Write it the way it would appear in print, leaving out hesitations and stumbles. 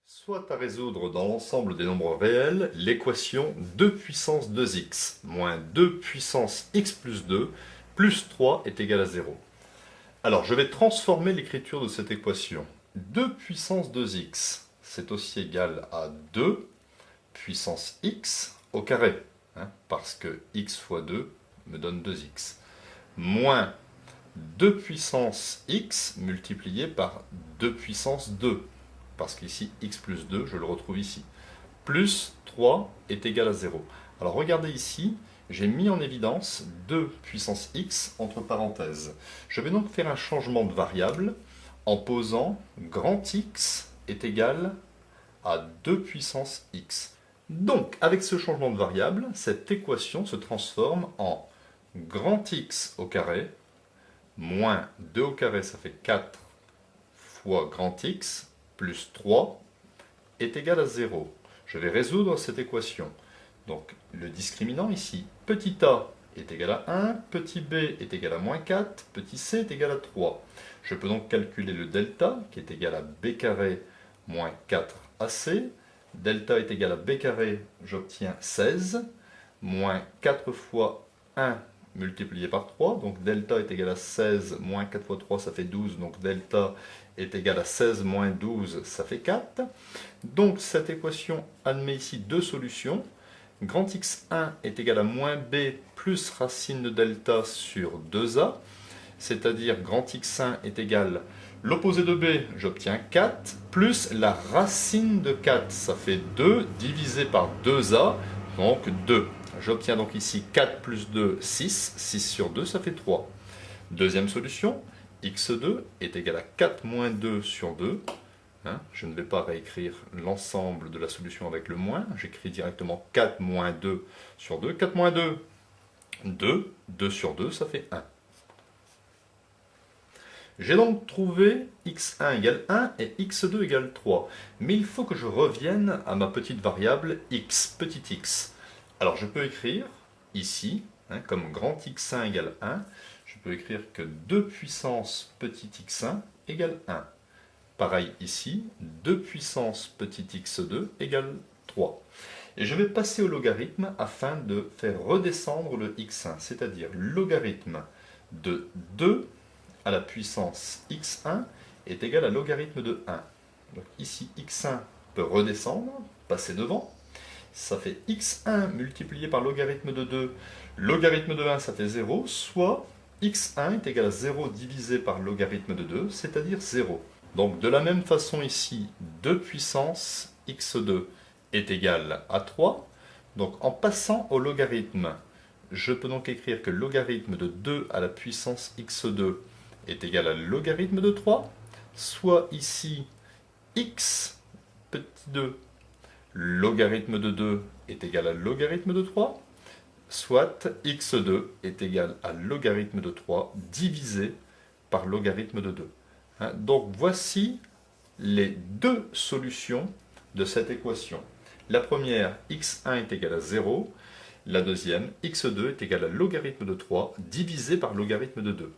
Soit à résoudre dans l'ensemble des nombres réels l'équation 2 puissance 2x moins 2 puissance x plus 3 est égal à 0. Alors je vais transformer l'écriture de cette équation. 2 puissance 2x, c'est aussi égal à 2 puissance x au carré, parce que x fois 2 me donne 2x, moins 2 puissance x multiplié par 2 puissance 2, parce qu'ici x plus 2, je le retrouve ici, plus 3 est égal à 0. Alors regardez ici, j'ai mis en évidence 2 puissance x entre parenthèses. Je vais donc faire un changement de variable en posant grand X est égal à 2 puissance x. Donc, avec ce changement de variable, cette équation se transforme en grand X au carré moins 2 au carré, ça fait 4 fois grand X plus 3 est égal à 0. Je vais résoudre cette équation. Donc, le discriminant ici, petit a est égal à 1, petit b est égal à moins 4, petit c est égal à 3. Je peux donc calculer le delta, qui est égal à b carré moins 4ac. Delta est égal à b carré, j'obtiens 16, moins 4 fois 1 multiplié par 3, donc delta est égal à 16, moins 4 fois 3, ça fait 12, donc delta est égal à 16 moins 12, ça fait 4. Donc cette équation admet ici deux solutions. Grand X1 est égal à moins b plus racine de delta sur 2a, c'est-à-dire grand X1 est égal, l'opposé de b, j'obtiens 4, plus la racine de 4, ça fait 2, divisé par 2a, donc 2. J'obtiens donc ici 4 plus 2, 6, 6 sur 2, ça fait 3. Deuxième solution, x2 est égal à 4 moins 2 sur 2. Je ne vais pas réécrire l'ensemble de la solution avec le moins, j'écris directement 4 moins 2 sur 2. 4 moins 2, 2, 2 sur 2, ça fait 1. J'ai donc trouvé x1 égale 1 et x2 égale 3. Mais il faut que je revienne à ma petite variable x, petit x. Alors je peux écrire ici, comme grand x1 égale 1, je peux écrire que 2 puissance petit x1 égale 1. Pareil ici, 2 puissance petit x2 égale 3. Et je vais passer au logarithme afin de faire redescendre le x1, c'est-à-dire logarithme de 2 à la puissance x1 est égal à logarithme de 1. Donc ici x1 peut redescendre, passer devant. Ça fait x1 multiplié par logarithme de 2. Logarithme de 1, ça fait 0, soit x1 est égal à 0 divisé par logarithme de 2, c'est-à-dire 0. Donc de la même façon ici, 2 puissance x2 est égal à 3. Donc en passant au logarithme, je peux donc écrire que logarithme de 2 à la puissance x2 est égal à logarithme de 3, soit ici x petit 2 logarithme de 2 est égal à logarithme de 3, soit x2 est égal à logarithme de 3 divisé par logarithme de 2. Donc voici les deux solutions de cette équation. La première, x1 est égal à 0. La deuxième, x2 est égal à logarithme de 3 divisé par logarithme de 2.